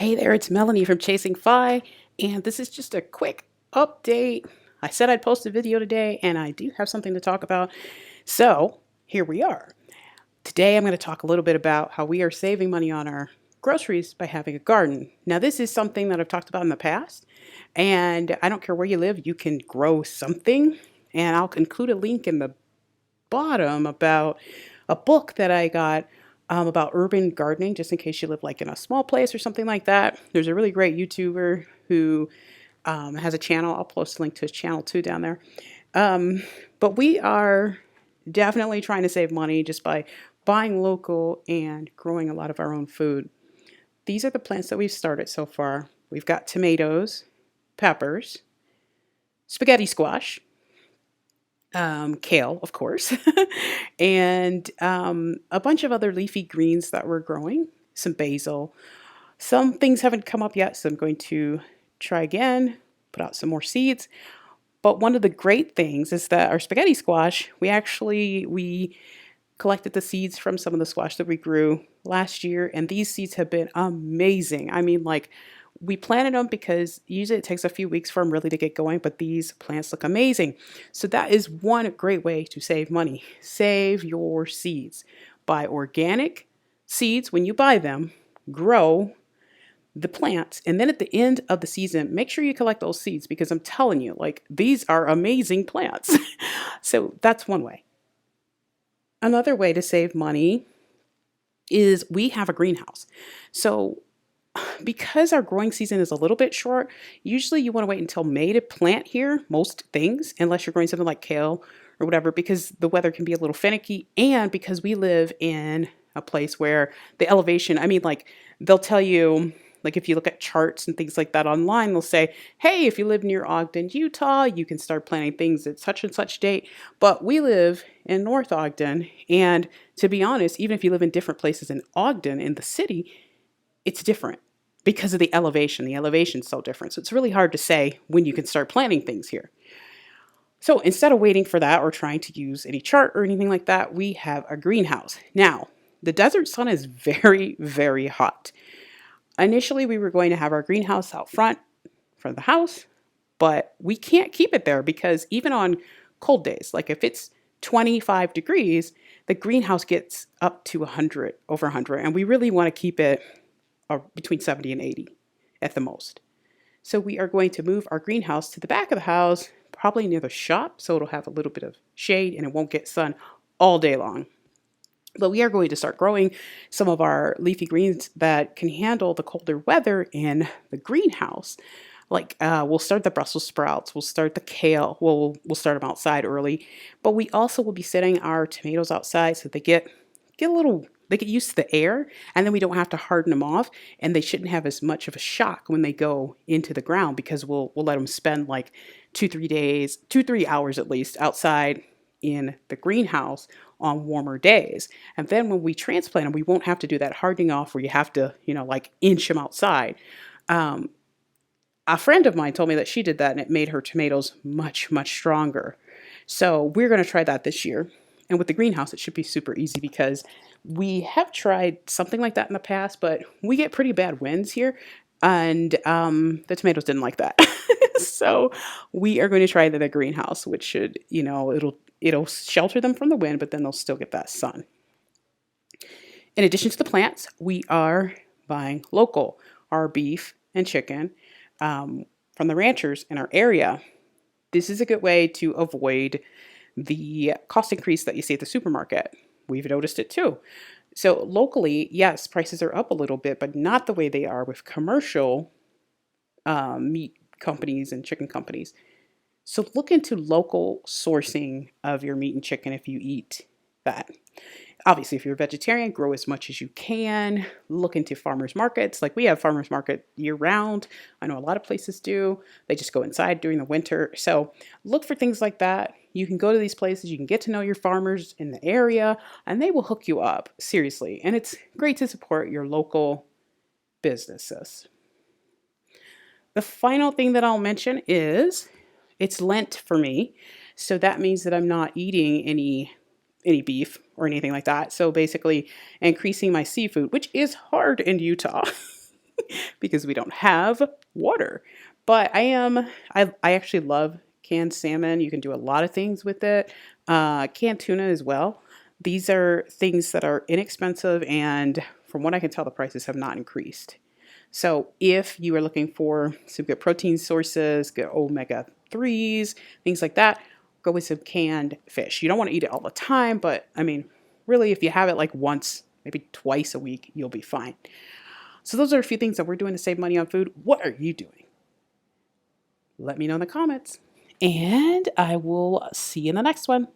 Hey there, it's Melanie from Chasing Fi, and this is just a quick update. I said I'd post a video today, and I do have something to talk about. So, here we are. Today, I'm going to talk a little bit about how we are saving money on our groceries by having a garden. Now, this is something that I've talked about in the past, and I don't care where you live, you can grow something. And I'll include a link in the bottom about a book that I got about urban gardening, just in case you live like in a small place or something like that. There's a really great YouTuber who has a channel. I'll post a link to his channel too down there. But we are definitely trying to save money just by buying local and growing a lot of our own food. These are the plants that we've started so far. We've got tomatoes, peppers, spaghetti squash, kale, of course, and a bunch of other leafy greens that we're growing, some basil. Some things haven't come up yet, so I'm going to try again, put out some more seeds. But one of the great things is that our spaghetti squash, we collected the seeds from some of the squash that we grew last year, and these seeds have been amazing. I mean, like, we planted them because usually it takes a few weeks for them really to get going, but these plants look amazing. So that is one great way to save money. Save your seeds. Buy organic seeds when you buy them, grow the plants, and then at the end of the season, make sure you collect those seeds because I'm telling you, like, these are amazing plants. So that's one way. Another way to save money is we have a greenhouse. So because our growing season is a little bit short, usually you want to wait until May to plant here, most things, unless you're growing something like kale or whatever, because the weather can be a little finicky. And because we live in a place where the elevation, I mean, like, they'll tell you, like, if you look at charts and things like that online, they'll say, hey, if you live near Ogden, Utah, you can start planting things at such and such date. But we live in North Ogden. And to be honest, even if you live in different places in Ogden, in the city, it's different because of the elevation. The elevation's so different. So it's really hard to say when you can start planting things here. So instead of waiting for that or trying to use any chart or anything like that, we have a greenhouse. Now, the desert sun is very, very hot. Initially, we were going to have our greenhouse out front of the house, but we can't keep it there because even on cold days, like if it's 25 degrees, the greenhouse gets up to 100, over 100, and we really want to keep it between 70 and 80 at the most. So we are going to move our greenhouse to the back of the house, probably near the shop, so it'll have a little bit of shade and it won't get sun all day long. But we are going to start growing some of our leafy greens that can handle the colder weather in the greenhouse. Like we'll start the Brussels sprouts, we'll start the kale, we'll start them outside early. But we also will be setting our tomatoes outside so they get a little, they get used to the air, and then we don't have to harden them off, and they shouldn't have as much of a shock when they go into the ground because we'll let them spend like 2-3 hours at least outside in the greenhouse on warmer days. And then when we transplant them, we won't have to do that hardening off where you have to, like inch them outside. A friend of mine told me that she did that and it made her tomatoes much, much stronger. So we're going to try that this year. And with the greenhouse, it should be super easy because we have tried something like that in the past, but we get pretty bad winds here. And the tomatoes didn't like that. So we are going to try the greenhouse, which should, it'll shelter them from the wind, but then they'll still get that sun. In addition to the plants, we are buying local, our beef and chicken from the ranchers in our area. This is a good way to avoid the cost increase that you see at the supermarket. We've noticed it too. So locally, yes, prices are up a little bit, but not the way they are with commercial meat companies and chicken companies. So look into local sourcing of your meat and chicken if you eat that. Obviously, if you're a vegetarian, grow as much as you can. Look into farmers markets. Like we have farmers market year round. I know a lot of places do. They just go inside during the winter. So look for things like that. You can go to these places. You can get to know your farmers in the area and they will hook you up, seriously. And it's great to support your local businesses. The final thing that I'll mention is it's Lent for me. So that means that I'm not eating any beef or anything like that. So basically increasing my seafood, which is hard in Utah. because we don't have water. But I actually love canned salmon. You can do a lot of things with it. Canned tuna as well. These are things that are inexpensive, and from what I can tell, the prices have not increased. So if you are looking for some good protein sources, good omega 3s, things like that, go with some canned fish. You don't want to eat it all the time, but I mean, really, if you have it like once, maybe twice a week, you'll be fine. So those are a few things that we're doing to save money on food. What are you doing? Let me know in the comments. And I will see you in the next one.